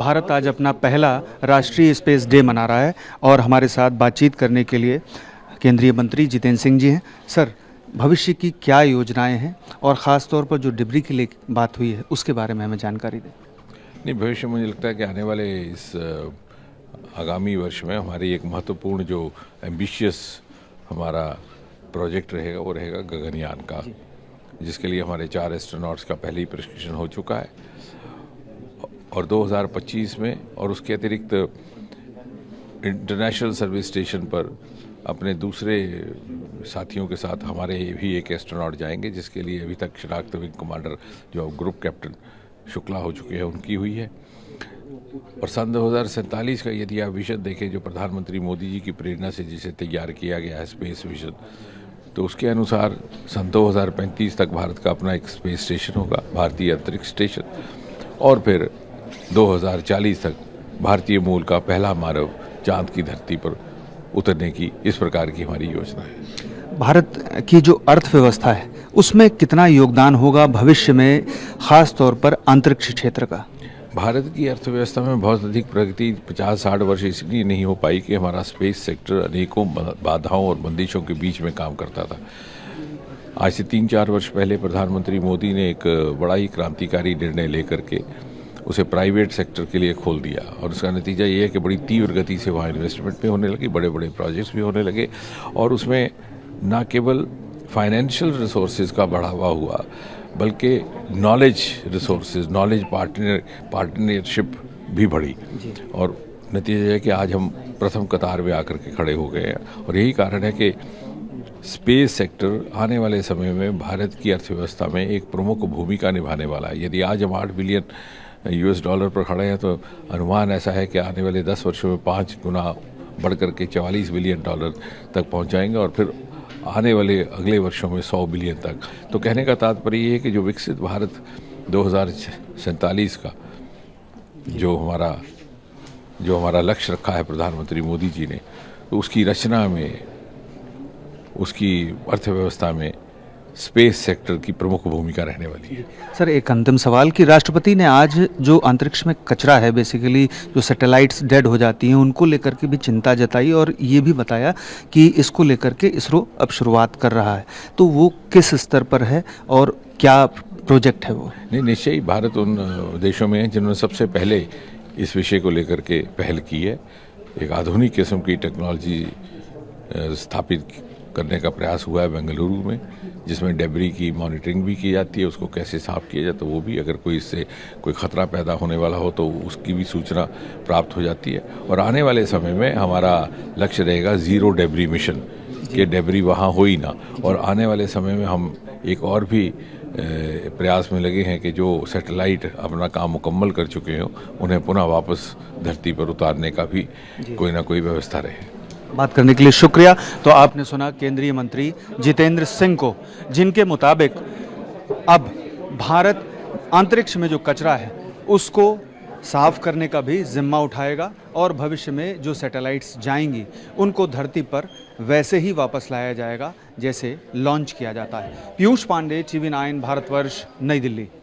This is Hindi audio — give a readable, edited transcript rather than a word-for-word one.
भारत आज अपना पहला राष्ट्रीय स्पेस डे मना रहा है और हमारे साथ बातचीत करने के लिए केंद्रीय मंत्री जितेंद्र सिंह जी हैं। सर, भविष्य की क्या योजनाएं हैं और ख़ास तौर पर जो डिबरी के लिए बात हुई है उसके बारे में हमें जानकारी दें। नहीं, भविष्य मुझे लगता है कि आने वाले इस आगामी वर्ष में हमारी एक महत्वपूर्ण जो एम्बिशियस हमारा प्रोजेक्ट रहेगा वो रहेगा गगनयान का, जिसके लिए हमारे 4 एस्ट्रोनॉट्स का पहले ही प्रशिक्षण हो चुका है और 2025 में और उसके अतिरिक्त इंटरनेशनल सर्विस स्टेशन पर अपने दूसरे साथियों के साथ हमारे भी एक एस्ट्रोनॉट जाएंगे, जिसके लिए अभी तक शनाख्त विंग कमांडर जो ग्रुप कैप्टन शुक्ला हो चुके हैं उनकी हुई है। और सन 2047 का यदि आप विजन देखें जो प्रधानमंत्री मोदी जी की प्रेरणा से जिसे तैयार किया गया है स्पेस विजन, तो उसके अनुसार सन 2035 तक भारत का अपना एक स्पेस स्टेशन होगा, भारतीय अंतरिक्ष स्टेशन, और फिर 2040 तक भारतीय मूल का पहला मानव चांद की धरती पर उतरने की इस प्रकार की हमारी योजना है। भारत की जो अर्थव्यवस्था है उसमें कितना योगदान होगा भविष्य में, ख़ास तौर पर अंतरिक्ष क्षेत्र का? भारत की अर्थव्यवस्था में बहुत अधिक प्रगति 50-60 वर्ष इसलिए नहीं हो पाई कि हमारा स्पेस सेक्टर अनेकों बाधाओं और बंदिशों के बीच में काम करता था। आज से 3-4 वर्ष पहले प्रधानमंत्री मोदी ने एक बड़ा ही क्रांतिकारी निर्णय लेकर के उसे प्राइवेट सेक्टर के लिए खोल दिया और उसका नतीजा ये है कि बड़ी तीव्र गति से वहाँ इन्वेस्टमेंट भी होने लगी, बड़े बड़े प्रोजेक्ट्स भी होने लगे और उसमें न केवल फाइनेंशियल रिसोर्सेज का बढ़ावा हुआ बल्कि नॉलेज रिसोर्सेज, नॉलेज पार्टनरशिप भी बढ़ी और नतीजा है कि आज हम प्रथम कतार में आकर के खड़े हो गए हैं। और यही कारण है कि स्पेस सेक्टर आने वाले समय में भारत की अर्थव्यवस्था में एक प्रमुख भूमिका निभाने वाला है। यदि आज हम $8 बिलियन पर खड़े हैं तो अनुमान ऐसा है कि आने वाले 10 वर्षों में 5 गुना बढ़ करके $44 बिलियन तक पहुंच जाएंगे और फिर आने वाले अगले वर्षों में 100 बिलियन तक। तो कहने का तात्पर्य ये है कि जो विकसित भारत 2047 का जो हमारा लक्ष्य रखा है प्रधानमंत्री मोदी जी ने, तो उसकी रचना में, उसकी अर्थव्यवस्था में स्पेस सेक्टर की प्रमुख भूमिका रहने वाली है। सर, एक अंतिम सवाल कि राष्ट्रपति ने आज जो अंतरिक्ष में कचरा है, बेसिकली जो सैटेलाइट्स डेड हो जाती हैं उनको लेकर के भी चिंता जताई और ये भी बताया कि इसको लेकर के इसरो अब शुरुआत कर रहा है, तो वो किस स्तर पर है और क्या प्रोजेक्ट है वो? नहीं, निश्चय ही भारत उन देशों में है जिन्होंने सबसे पहले इस विषय को लेकर के पहल की है। एक आधुनिक किस्म की टेक्नोलॉजी स्थापित करने का प्रयास हुआ है बेंगलुरु में, जिसमें डेबरी की मॉनिटरिंग भी की जाती है, उसको कैसे साफ किया जाए तो वो भी, अगर कोई इससे कोई ख़तरा पैदा होने वाला हो तो उसकी भी सूचना प्राप्त हो जाती है। और आने वाले समय में हमारा लक्ष्य रहेगा ज़ीरो डेबरी मिशन, कि डेबरी वहाँ हो ही ना। और आने वाले समय में हम एक और भी प्रयास में लगे हैं कि जो सैटेलाइट अपना काम मुकम्मल कर चुके हों उन्हें पुनः वापस धरती पर उतारने का भी कोई ना कोई व्यवस्था रहे। बात करने के लिए शुक्रिया। तो आपने सुना केंद्रीय मंत्री जितेंद्र सिंह को, जिनके मुताबिक अब भारत अंतरिक्ष में जो कचरा है उसको साफ करने का भी जिम्मा उठाएगा और भविष्य में जो सैटेलाइट्स जाएंगी उनको धरती पर वैसे ही वापस लाया जाएगा जैसे लॉन्च किया जाता है। पीयूष पांडे, TV9 भारतवर्ष, नई दिल्ली।